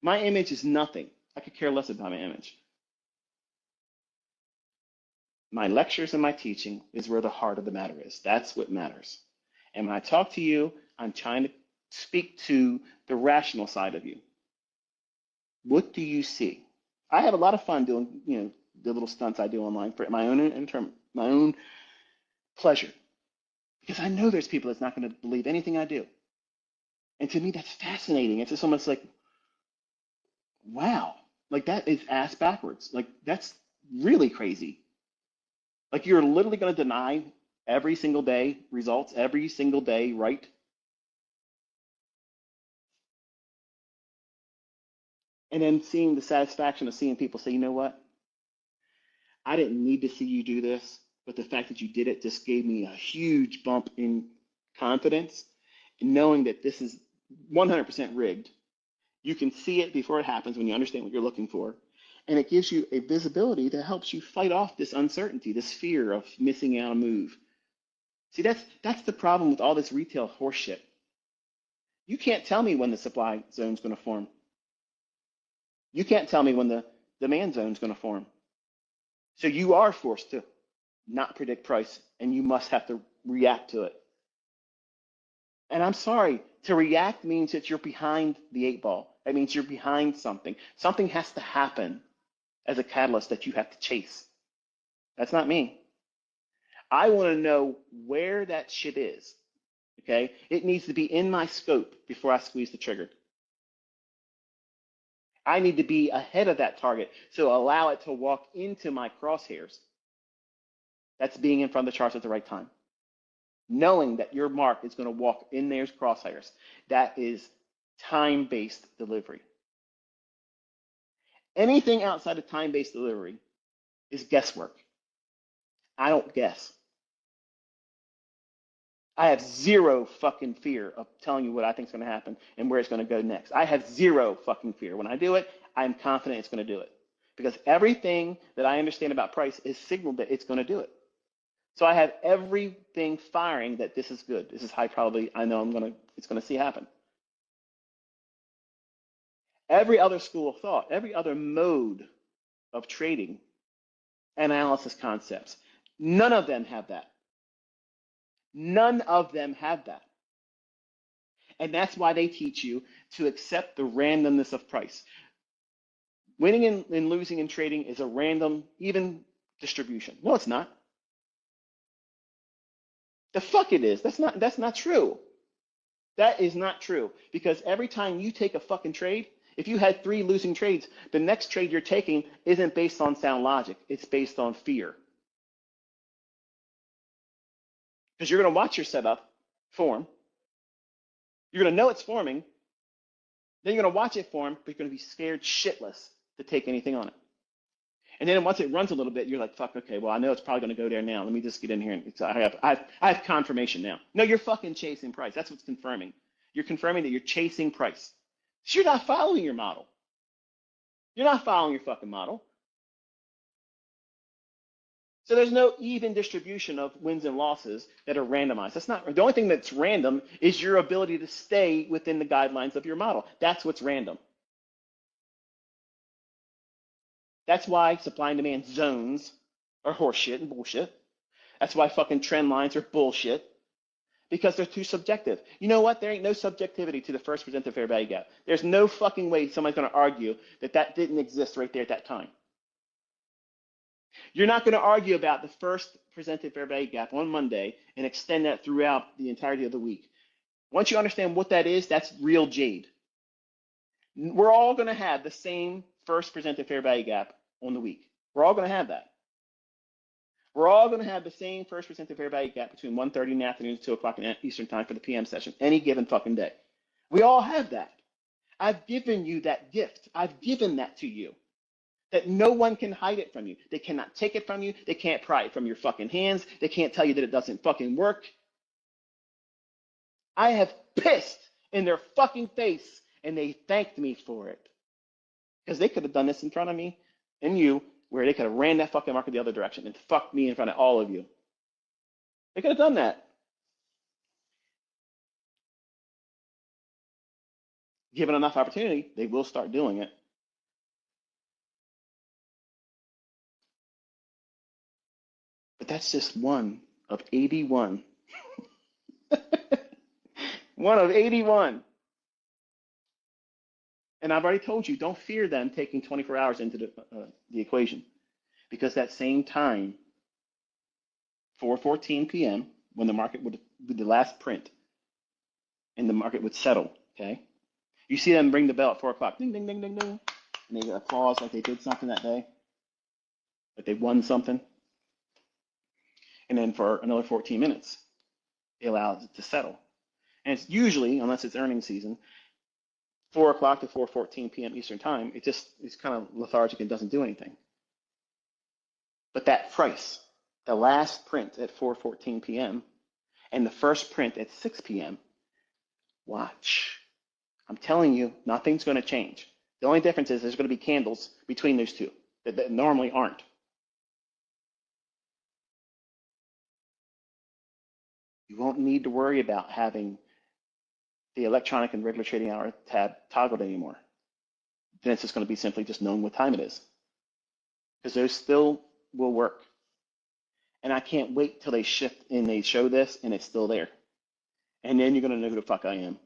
My image is nothing. I could care less about my image. My lectures and my teaching is where the heart of the matter is. That's what matters. And when I talk to you, I'm trying to speak to the rational side of you. What do you see? I have a lot of fun doing, the little stunts I do online for my own pleasure, because I know there's people that's not going to believe anything I do. And to me, that's fascinating. It's just almost like, wow, like that is ass backwards. Like that's really crazy. Like you're literally going to deny every single day results, every single day, right? And then seeing the satisfaction of seeing people say, you know what? I didn't need to see you do this, but the fact that you did it just gave me a huge bump in confidence, in knowing that this is 100% rigged. You can see it before it happens when you understand what you're looking for. And it gives you a visibility that helps you fight off this uncertainty, this fear of missing out a move. See, that's the problem with all this retail horseshit. You can't tell me when the supply zone is going to form. You can't tell me when the demand zone is going to form. So you are forced to not predict price, and you must have to react to it. And I'm sorry, to react means that you're behind the eight ball. That means you're behind something. Something has to happen as a catalyst that you have to chase. That's not me. I want to know where that shit is. Okay? It needs to be in my scope before I squeeze the trigger. I need to be ahead of that target, so allow it to walk into my crosshairs. That's being in front of the charts at the right time. Knowing that your mark is going to walk in their crosshairs. That is time-based delivery. Anything outside of time-based delivery is guesswork. I don't guess. I have zero fucking fear of telling you what I think is going to happen and where it's going to go next. I have zero fucking fear. When I do it, I'm confident it's going to do it. Because everything that I understand about price is signaled that it's going to do it. So I have everything firing that this is good. This is high probability. I know it's going to see happen. Every other school of thought, every other mode of trading, analysis concepts, none of them have that. None of them have that. And that's why they teach you to accept the randomness of price. Winning and losing in trading is a random, even distribution. No, it's not. The fuck it is. That's not true. That is not true. Because every time you take a fucking trade, if you had 3 losing trades, the next trade you're taking isn't based on sound logic. It's based on fear. Because you're going to watch your setup form. You're going to know it's forming. Then you're going to watch it form, but you're going to be scared shitless to take anything on it. And then once it runs a little bit, you're like, fuck, okay, well, I know it's probably going to go there now. Let me just get in here. And I have confirmation now. No, you're fucking chasing price. That's what's confirming. You're confirming that you're chasing price. So you're not following your model. You're not following your fucking model. So there's no even distribution of wins and losses that are randomized. That's not the only thing that's random is your ability to stay within the guidelines of your model. That's what's random. That's why supply and demand zones are horseshit and bullshit. That's why fucking trend lines are bullshit, because they're too subjective. You know what? There ain't no subjectivity to the first presented fair value gap. There's no fucking way somebody's going to argue that that didn't exist right there at that time. You're not going to argue about the first presented fair value gap on Monday and extend that throughout the entirety of the week. Once you understand what that is, that's real jade. We're all going to have the same first presented fair value gap on the week. We're all going to have that. We're all going to have the same first presented fair value gap between 1:30 in the afternoon and 2 o'clock in Eastern time for the PM session, any given fucking day. We all have that. I've given you that gift. I've given that to you. That no one can hide it from you. They cannot take it from you. They can't pry it from your fucking hands. They can't tell you that it doesn't fucking work. I have pissed in their fucking face, and they thanked me for it. Because they could have done this in front of me and you, where they could have ran that fucking market the other direction and fucked me in front of all of you. They could have done that. Given enough opportunity, they will start doing it. But that's just one of 81. One of 81. And I've already told you, don't fear them taking 24 hours into the equation, because that same time, 4:14 p.m., when the market would be the last print and the market would settle, okay? You see them ring the bell at 4 o'clock, ding, ding, ding, ding, ding, and they applause like they did something that day, like they won something. And then for another 14 minutes, they allow it to settle. And it's usually, unless it's earnings season, 4 o'clock to 4:14 p.m. Eastern time, it's kind of lethargic and doesn't do anything. But that price, the last print at 4:14 p.m. and the first print at 6 p.m., watch. I'm telling you, nothing's going to change. The only difference is there's going to be candles between those two that normally aren't. You won't need to worry about having the electronic and regular trading hour tab toggled anymore. Then it's just going to be simply just knowing what time it is, because those still will work. And I can't wait till they shift and they show this and it's still there. And then you're going to know who the fuck I am.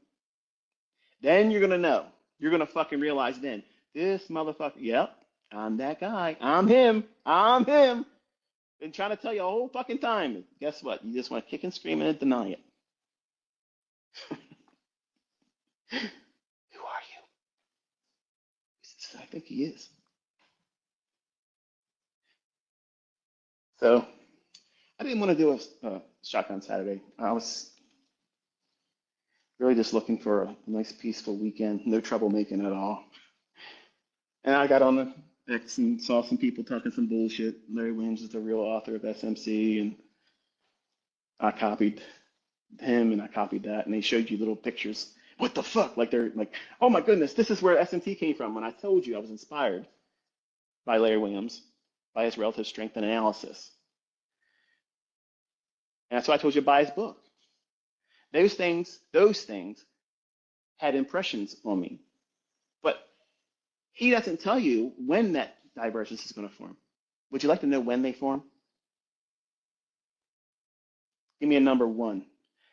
Then you're going to know. You're going to fucking realize then, this motherfucker, yep, I'm that guy. I'm him. I'm him. Been trying to tell you a whole fucking time. And guess what? You just want to kick and scream and deny it. Who are you? I think he is. So I didn't want to do a shotgun Saturday. I was really just looking for a nice peaceful weekend, no troublemaking at all. And I got on the X and saw some people talking some bullshit. Larry Williams is the real author of SMC, and I copied him and I copied that, and they showed you little pictures. What the fuck? Like they're like, oh my goodness, this is where SMT came from. When I told you I was inspired by Larry Williams, by his relative strength and analysis. And that's why I told you to buy his book. Those things had impressions on me. But he doesn't tell you when that divergence is going to form. Would you like to know when they form? Give me a number 1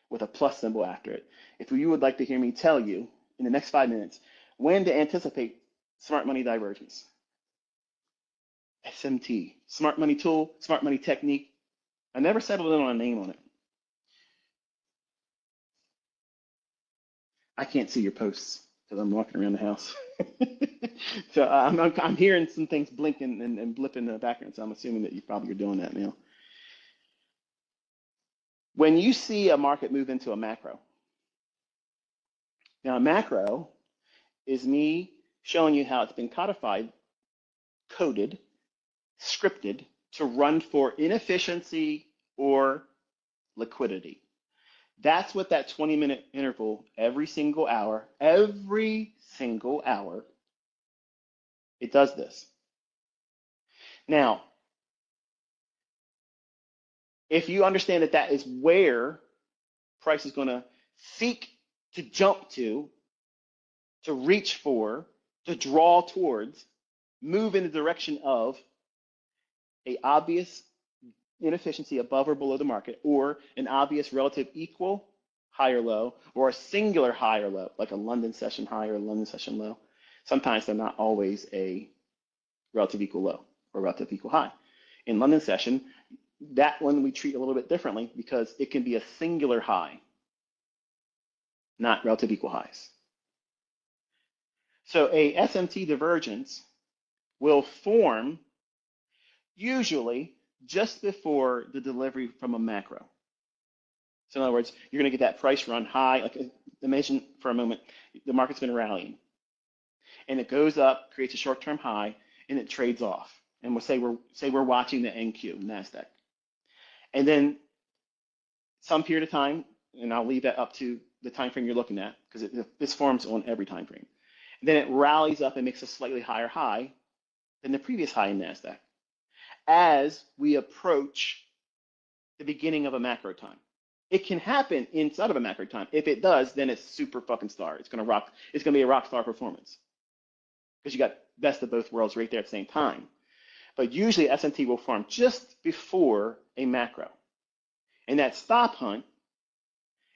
with a plus symbol after it. If you would like to hear me tell you in the next 5 minutes when to anticipate smart money divergence. SMT, smart money tool, smart money technique. I never settled in on a name on it. I can't see your posts because I'm walking around the house. So I'm hearing some things blinking and blipping in the background, so I'm assuming that you probably are doing that now. When you see a market move into a macro, now a macro is me showing you how it's been codified, coded, scripted to run for inefficiency or liquidity. That's what that 20-minute interval every single hour, it does this. Now, if you understand that that is where price is going to seek to jump to reach for, to draw towards, move in the direction of a obvious inefficiency above or below the market, or an obvious relative equal high or low, or a singular high or low, like a London session high or a London session low. Sometimes they're not always a relative equal low or relative equal high. In London session, that one we treat a little bit differently because it can be a singular high, not relative equal highs. So a SMT divergence will form usually just before the delivery from a macro. So in other words, you're going to get that price run high. Like imagine for a moment, the market's been rallying, and it goes up, creates a short-term high, and it trades off. And we'll say we're watching the NQ, NASDAQ, and then some period of time, and I'll leave that up to the time frame you're looking at because this forms on every time frame. And then it rallies up and makes a slightly higher high than the previous high in NASDAQ as we approach the beginning of a macro time. It can happen inside of a macro time. If it does, then it's super fucking star. It's gonna rock. It's gonna be a rock star performance because you got best of both worlds right there at the same time. But usually S&T will form just before a macro, and that stop hunt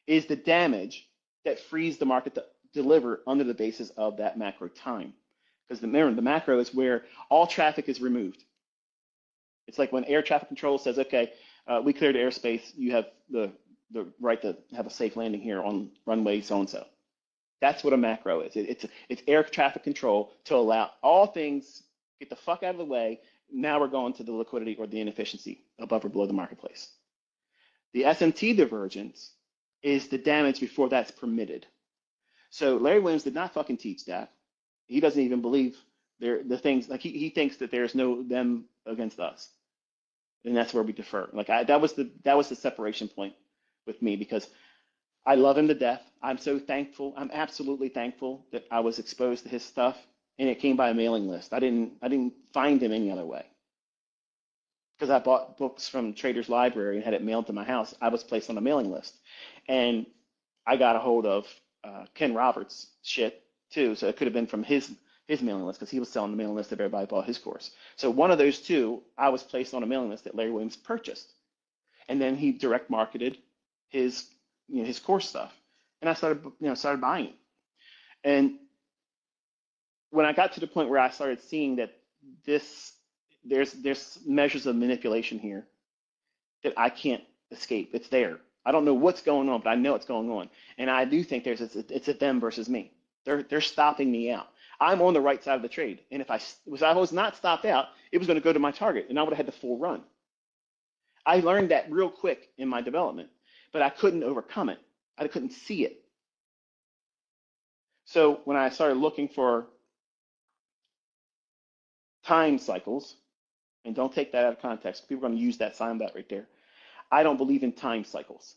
is the damage that frees the market to deliver under the basis of that macro time. Because remember, the macro is where all traffic is removed. It's like when air traffic control says, okay, we cleared airspace, you have the right to have a safe landing here on runway so-and-so. That's what a macro is. It's air traffic control to allow all things get the fuck out of the way. Now we're going to the liquidity or the inefficiency above or below the marketplace. The S&T divergence is the damage before that's permitted. So Larry Williams did not fucking teach that. He doesn't even believe the things, like he thinks that there's no them against us. And that's where we defer. Like that was the separation point with me, because I love him to death. I'm so thankful. I'm absolutely thankful that I was exposed to his stuff, and it came by a mailing list. I didn't find him any other way. Because I bought books from Trader's Library and had it mailed to my house. I was placed on a mailing list, and I got a hold of Ken Roberts' shit too. So it could have been from his mailing list, because he was selling the mailing list that everybody bought his course. So one of those two, I was placed on a mailing list that Larry Williams purchased, and then he direct marketed his his course stuff, and I started buying it. And when I got to the point where I started seeing that there's measures of manipulation here that I can't escape. It's there. I don't know what's going on, but I know it's going on. And I do think it's a them versus me. They're stopping me out. I'm on the right side of the trade, and if I was not stopped out, it was going to go to my target, and I would have had the full run. I learned that real quick in my development, but I couldn't overcome it. I couldn't see it. So when I started looking for time cycles, and don't take that out of context, people are going to use that sign that right there. I don't believe in time cycles.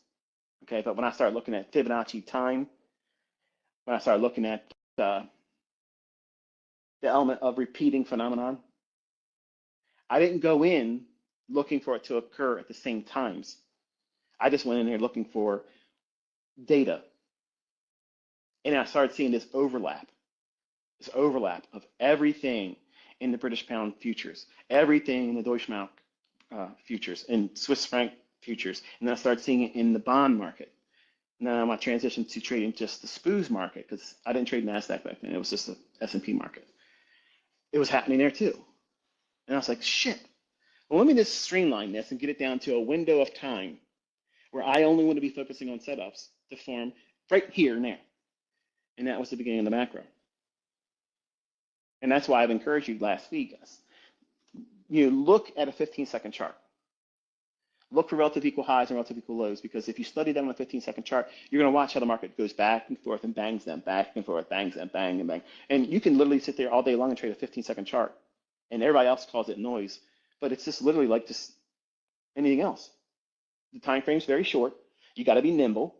Okay, but when I started looking at Fibonacci time, when I started looking at the element of repeating phenomenon, I didn't go in looking for it to occur at the same times. I just went in there looking for data. And I started seeing this overlap of everything in the British pound futures, everything in the Deutsche Mark futures, and Swiss franc futures. And then I started seeing it in the bond market. Now I transitioned to trading just the SPOOS market, because I didn't trade NASDAQ back then. It was just the S&P market. It was happening there too. And I was like, shit. Well, let me just streamline this and get it down to a window of time where I only want to be focusing on setups to form right here and there. And that was the beginning of the macro. And that's why I've encouraged you last week, guys. You look at a 15-second chart. Look for relative equal highs and relative equal lows, because if you study them on a 15-second chart, you're going to watch how the market goes back and forth and bangs them, back and forth, bangs them, bang and bang. And you can literally sit there all day long and trade a 15-second chart. And everybody else calls it noise. But it's just literally like just anything else. The time frame's very short. You got to be nimble.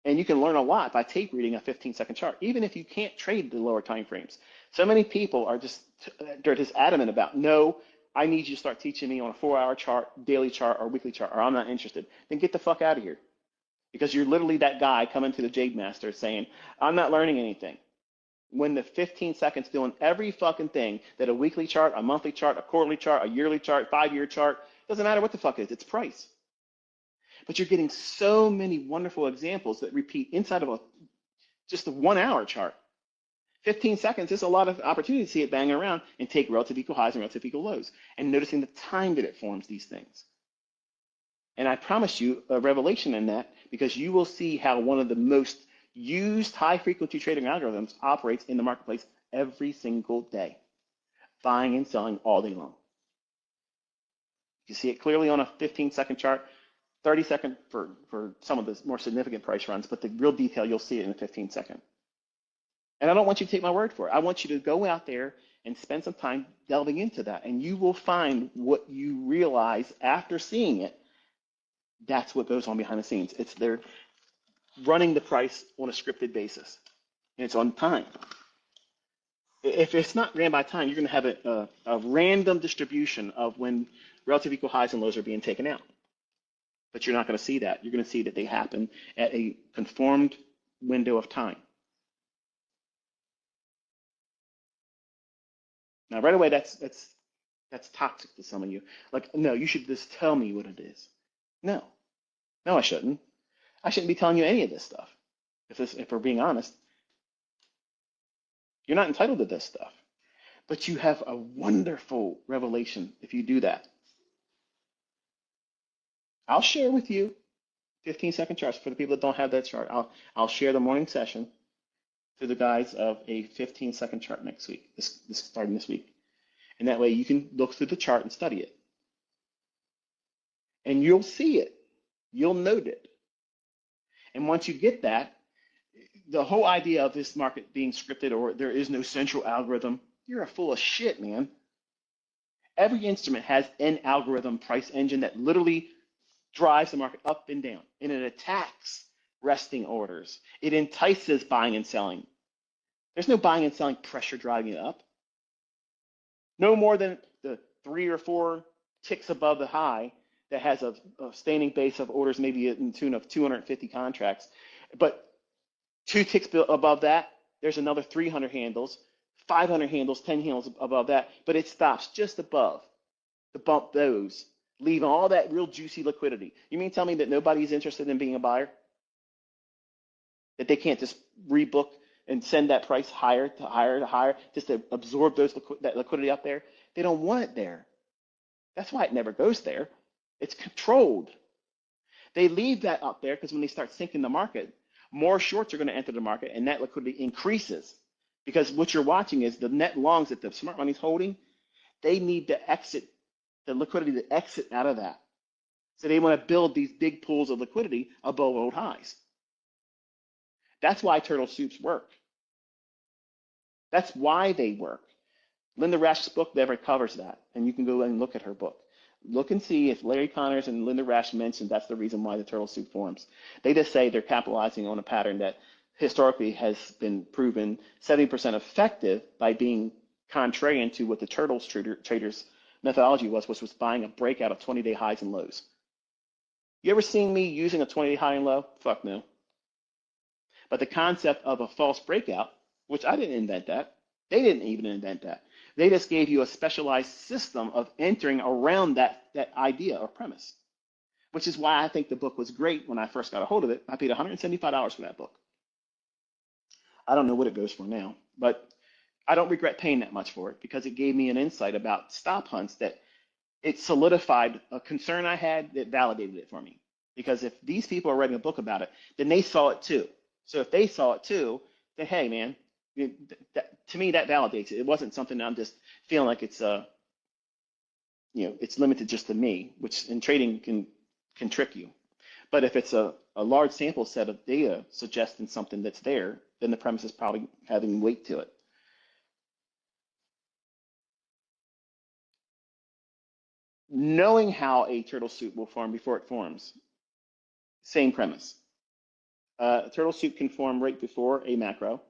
And you can learn a lot by tape reading a 15-second chart, even if you can't trade the lower time frames. So many people are they're just adamant about, no, I need you to start teaching me on a 4-hour chart, daily chart, or weekly chart, or I'm not interested. Then get the fuck out of here. Because you're literally that guy coming to the Jade Master saying, I'm not learning anything. When the 15 seconds doing every fucking thing that a weekly chart, a monthly chart, a quarterly chart, a yearly chart, 5-year chart, doesn't matter what the fuck it is, it's price. But you're getting so many wonderful examples that repeat inside of just a 1-hour chart. 15 seconds is a lot of opportunity to see it banging around and take relative equal highs and relative equal lows, and noticing the time that it forms these things. And I promise you a revelation in that, because you will see how one of the most used high-frequency trading algorithms operates in the marketplace every single day, buying and selling all day long. You see it clearly on a 15-second chart, 30-second for some of the more significant price runs, but the real detail, you'll see it in a 15-second. And I don't want you to take my word for it. I want you to go out there and spend some time delving into that, and you will find what you realize after seeing it. That's what goes on behind the scenes. They're running the price on a scripted basis, and it's on time. If it's not ran by time, you're going to have a random distribution of when relative equal highs and lows are being taken out. but you're not going to see that. You're going to see that they happen at a conformed window of time. Now, right away, that's toxic to some of you. Like, no, you should just tell me what it is. No, no, I shouldn't. I shouldn't be telling you any of this stuff. If we're being honest, you're not entitled to this stuff. But you have a wonderful revelation if you do that. I'll share with you 15-second charts for the people that don't have that chart. I'll share the morning session to the guys of a 15-second chart next week, this starting this week. And that way you can look through the chart and study it. And you'll see it. You'll note it. And once you get that, the whole idea of this market being scripted or there is no central algorithm, you're full of shit, man. Every instrument has an algorithm price engine that literally drives the market up and down, and it attacks resting orders. It entices buying and selling. There's no buying and selling pressure driving it up. No more than the 3 or 4 ticks above the high that has a standing base of orders, maybe in tune of 250 contracts. But 2 ticks above that, there's another 300 handles, 500 handles, 10 handles above that, but it stops just above to bump those, leaving all that real juicy liquidity. You mean tell me that nobody's interested in being a buyer? That they can't just rebook and send that price higher to higher to higher just to absorb that liquidity up there? They don't want it there. That's why it never goes there. It's controlled. They leave that up there because when they start sinking the market, more shorts are going to enter the market and that liquidity increases. Because what you're watching is the net longs that the smart money's holding, they need to exit, the liquidity to exit out of that. So they want to build these big pools of liquidity above old highs. That's why turtle soups work. That's why they work. Linda Rash's book never covers that, and you can go and look at her book. Look and see if Larry Connors and Linda Rash mentioned that's the reason why the turtle soup forms. They just say they're capitalizing on a pattern that historically has been proven 70% effective by being contrarian to what the turtles traders methodology was, which was buying a breakout of 20-day highs and lows. You ever seen me using a 20-day high and low? Fuck no. But the concept of a false breakout, which I didn't invent that, they didn't even invent that. They just gave you a specialized system of entering around that idea or premise, which is why I think the book was great when I first got a hold of it. I paid $175 for that book. I don't know what it goes for now, but I don't regret paying that much for it because it gave me an insight about stop hunts that it solidified a concern I had that validated it for me. Because if these people are writing a book about it, then they saw it too. So if they saw it too, then hey, man, to me that validates it. It wasn't something that I'm just feeling like it's it's limited just to me, which in trading can trick you. But if it's a large sample set of data suggesting something that's there, then the premise is probably having weight to it. Knowing how a turtle soup will form before it forms, same premise. A turtle soup can form right before a macro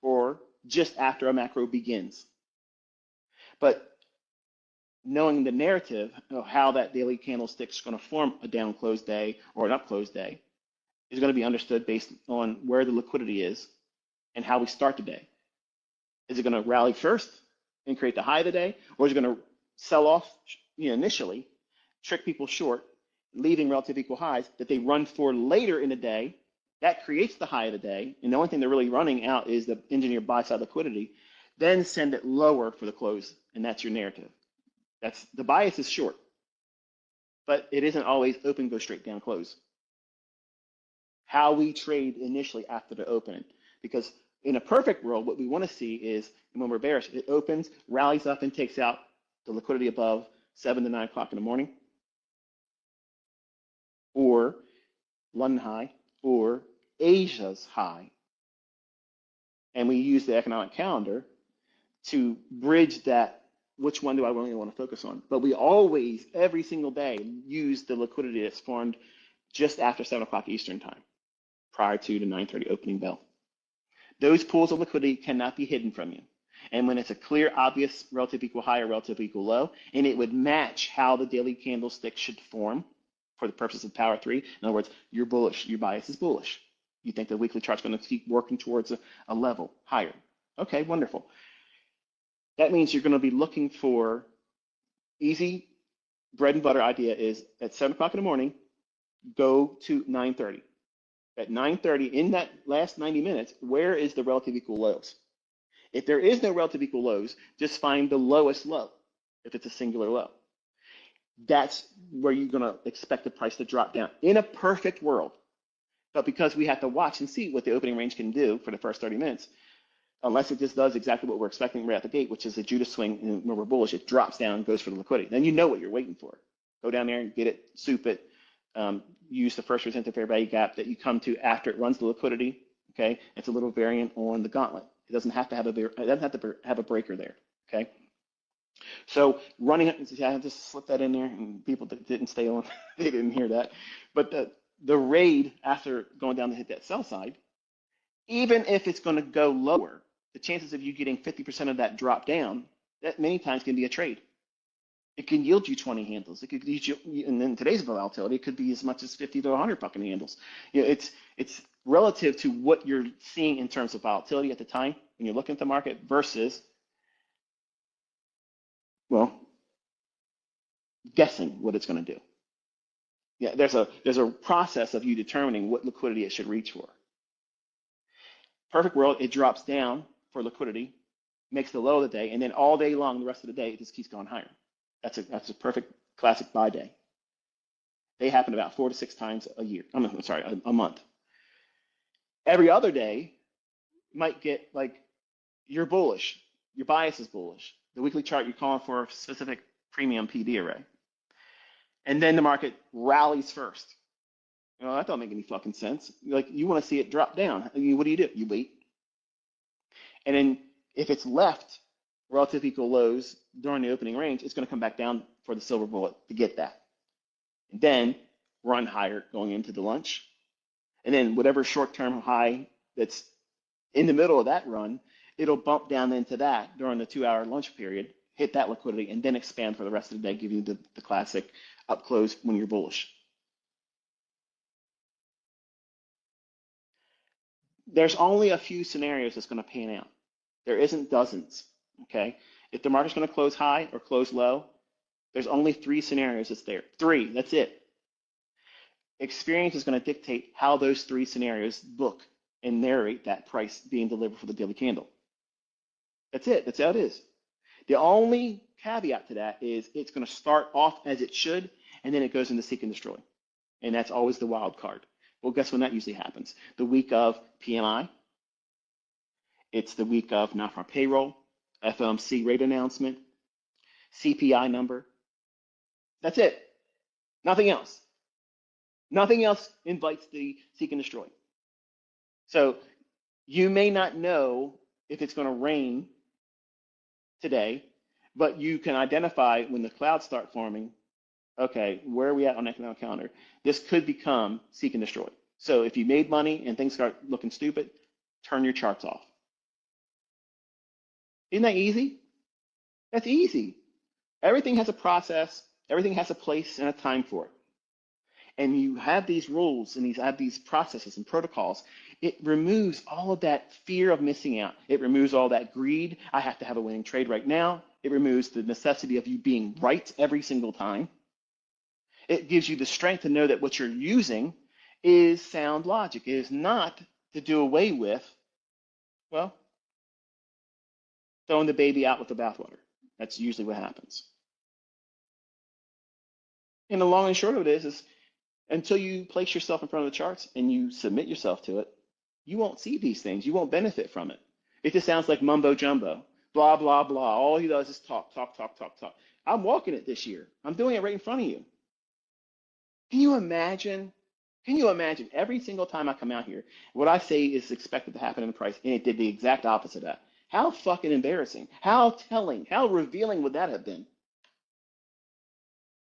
or just after a macro begins. But knowing the narrative of how that daily candlestick is going to form a down close day or an up close day is going to be understood based on where the liquidity is and how we start the day. Is it going to rally first and create the high of the day, or is it going to sell off initially, trick people short, leaving relative equal highs that they run for later in the day? That creates the high of the day, and the only thing they're really running out is the engineered buy-side liquidity. Then send it lower for the close, and that's your narrative. That's the bias is short, but it isn't always open, go straight down, close. How we trade initially after the opening, because in a perfect world, what we want to see is when we're bearish, it opens, rallies up, and takes out the liquidity above 7 to 9 o'clock in the morning, or London high, or Asia's high. And we use the economic calendar to bridge that, which one do I really want to focus on? But we always, every single day, use the liquidity that's formed just after 7 o'clock Eastern time, prior to the 9:30 opening bell. Those pools of liquidity cannot be hidden from you. And when it's a clear, obvious relative equal high or relative equal low, and it would match how the daily candlestick should form, for the purposes of power three. In other words, you're bullish, your bias is bullish. You think the weekly chart's going to keep working towards a level higher. Okay, wonderful. That means you're going to be looking for easy bread and butter idea is at 7 o'clock in the morning, go to 9:30. At 9:30, in that last 90 minutes, where is the relative equal lows? If there is no relative equal lows, just find the lowest low if it's a singular low. That's where you're going to expect the price to drop down in a perfect world. But because we have to watch and see what the opening range can do for the first 30 minutes, unless it just does exactly what we're expecting right at the gate, which is a Judas swing and when we're bullish, it drops down and goes for the liquidity. Then you know what you're waiting for. Go down there and get it, soup it, use the first resistance to fair value gap that you come to after it runs the liquidity. Okay, it's a little variant on the gauntlet. It doesn't have to have a breaker there. Okay, so running it, I just slipped that in there, and people that didn't stay on, they didn't hear that. But the raid after going down to hit that sell side, even if it's going to go lower, the chances of you getting 50% of that drop down, that many times can be a trade. It can yield you 20 handles. It could yield you, and in today's volatility, it could be as much as 50 to 100 fucking handles. You know, it's relative to what you're seeing in terms of volatility at the time when you're looking at the market versus, well, guessing what it's going to do. Yeah, there's a process of you determining what liquidity it should reach for. Perfect world, it drops down for liquidity, makes the low of the day, and then all day long, the rest of the day, it just keeps going higher. That's a perfect classic buy day. They happen about 4 to 6 times a year. I'm sorry, a month. Every other day might get like you're bullish, your bias is bullish. The weekly chart you're calling for a specific premium PD array, and then the market rallies first. You know, that don't make any fucking sense. Like you want to see it drop down. I mean, what do? You wait, and then if it's left relative equal lows during the opening range, it's going to come back down for the silver bullet to get that. And then run higher going into the lunch. And then whatever short-term high that's in the middle of that run, it'll bump down into that during the 2-hour lunch period, hit that liquidity, and then expand for the rest of the day, give you the classic up close when you're bullish. There's only a few scenarios that's going to pan out. There isn't dozens. Okay, if the market's going to close high or close low, there's only 3 scenarios that's there. 3, that's it. Experience is going to dictate how those 3 scenarios look and narrate that price being delivered for the daily candle. That's it. That's how it is. The only caveat to that is it's going to start off as it should, and then it goes into seek and destroy. And that's always the wild card. Well, guess when that usually happens? The week of PMI. It's the week of non-farm payroll, FOMC rate announcement, CPI number. That's it. Nothing else. Nothing else invites the seek and destroy. So you may not know if it's going to rain today, but you can identify when the clouds start forming, okay, where are we at on the economic calendar? This could become seek and destroy. So if you made money and things start looking stupid, turn your charts off. Isn't that easy? That's easy. Everything has a process. Everything has a place and a time for it. And you have these rules and have these processes and protocols. It removes all of that fear of missing out. It removes all that greed. I have to have a winning trade right now. It removes the necessity of you being right every single time. It gives you the strength to know that what you're using is sound logic. It is not to do away with, well, throwing the baby out with the bathwater. That's usually what happens. And the long and short of it is until you place yourself in front of the charts and you submit yourself to it, you won't see these things. You won't benefit from it. It just sounds like mumbo jumbo, blah, blah, blah. All he does is talk, talk, talk, talk, talk. I'm walking it this year. I'm doing it right in front of you. Can you imagine? Can you imagine every single time I come out here, what I say is expected to happen in the price, and it did the exact opposite of that? How fucking embarrassing, how telling, how revealing would that have been?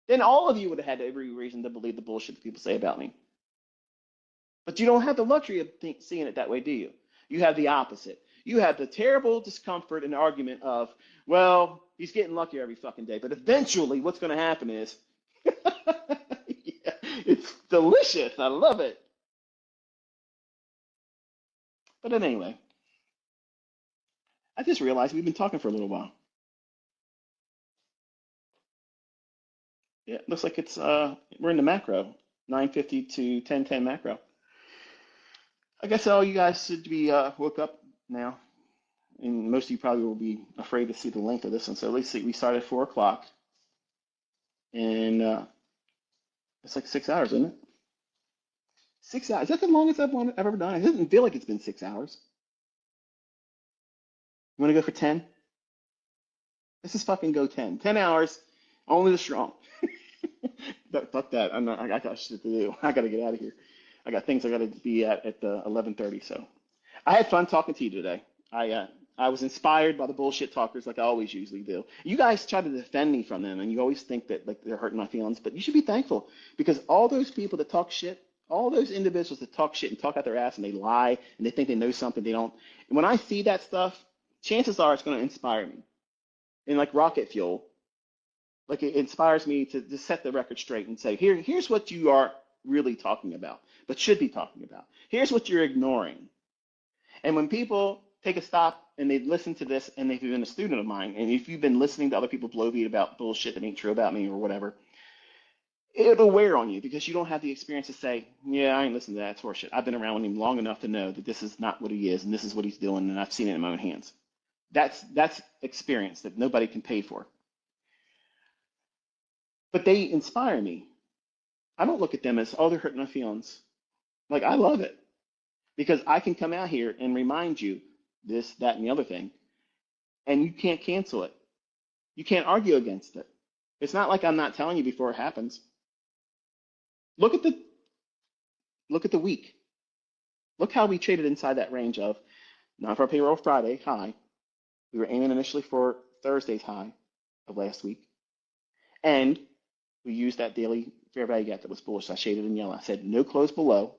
Then all of you would have had every reason to believe the bullshit that people say about me. But you don't have the luxury of seeing it that way, do you? You have the opposite. You have the terrible discomfort and argument of, well, he's getting lucky every fucking day, but eventually what's going to happen is, It's delicious. I love it. But then anyway, I just realized we've been talking for a little while. Yeah, looks like it's we're in the macro, 9:50 to 10:10 macro. I guess all you guys should be woke up now, and most of you probably will be afraid to see the length of this one. So at least we started at 4 o'clock, and it's like 6 hours, isn't it? 6 hours. Is that the longest I've ever done? It doesn't feel like it's been 6 hours. You want to go for 10? Let's just fucking go 10. 10 hours, only the strong. Fuck that. I got shit to do. I got to get out of here. I got things I got to be at the 11:30. So I had fun talking to you today. I was inspired by the bullshit talkers like I always usually do. You guys try to defend me from them, and you always think that like they're hurting my feelings, but you should be thankful because all those people that talk shit, all those individuals that talk shit and talk out their ass and they lie and they think they know something they don't. And when I see that stuff, chances are it's going to inspire me. And like rocket fuel, like it inspires me to set the record straight and say, here's what you are really talking about, but should be talking about. Here's what you're ignoring. And when people take a stop and they listen to this, and if you've been a student of mine, and if you've been listening to other people blow beat about bullshit that ain't true about me or whatever, it'll wear on you because you don't have the experience to say, yeah, I ain't listening to that. It's horseshit. I've been around with him long enough to know that this is not what he is and this is what he's doing, and I've seen it in my own hands. That's experience that nobody can pay for. But they inspire me. I don't look at them as, oh, they're hurting my feelings. Like, I love it because I can come out here and remind you this, that, and the other thing, and you can't cancel it. You can't argue against it. It's not like I'm not telling you before it happens. Look at the week. Look how we traded inside that range of non-farm payroll Friday high. We were aiming initially for Thursday's high of last week, and we used that daily fair value gap that was bullish. I shaded in yellow. I said no close below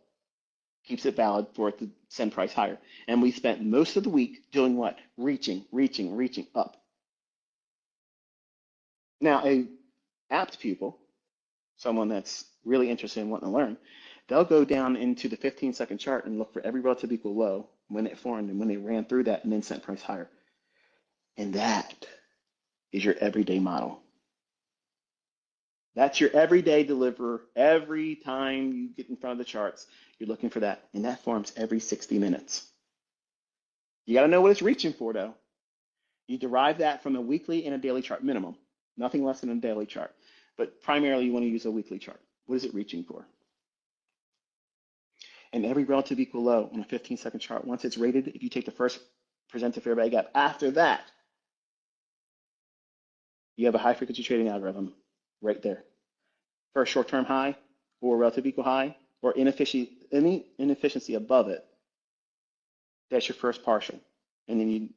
keeps it valid for it to send price higher. And we spent most of the week doing what? Reaching up. Now, a apt pupil, someone that's really interested in wanting to learn, they'll go down into the 15-second chart and look for every relative equal low when it formed and when they ran through that and then sent price higher. And that is your everyday model. That's your everyday deliverer. Every time you get in front of the charts, you're looking for that. And that forms every 60 minutes. You got to know what it's reaching for, though. You derive that from a weekly and a daily chart minimum. Nothing less than a daily chart. But primarily, you want to use a weekly chart. What is it reaching for? And every relative equal low on a 15-second chart, once it's rated, if you take the first presented fair value gap, after that, you have a high frequency trading algorithm right there. For a short-term high or relative equal high or any inefficiency above it, that's your first partial. And then you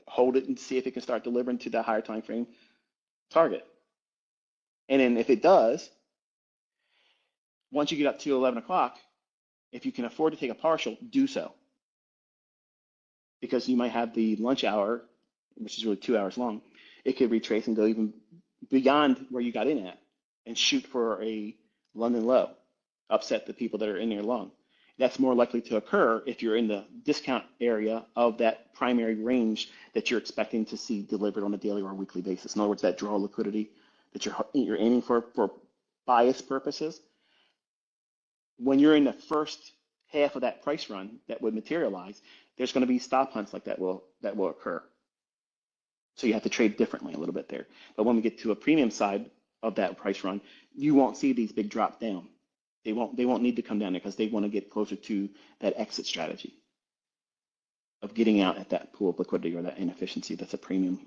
hold it and see if it can start delivering to that higher time frame target. And then if it does, once you get up to 11 o'clock, if you can afford to take a partial, do so. Because you might have the lunch hour, which is really 2 hours long. It could retrace and go even beyond where you got in at and shoot for a London low, upset the people that are in there long. That's more likely to occur if you're in the discount area of that primary range that you're expecting to see delivered on a daily or weekly basis. In other words, that draw liquidity that you're aiming for bias purposes. When you're in the first half of that price run that would materialize, there's going to be stop hunts like that will occur. So you have to trade differently a little bit there. But when we get to a premium side of that price run, you won't see these big drops down. They won't need to come down there because they want to get closer to that exit strategy of getting out at that pool of liquidity or that inefficiency that's a premium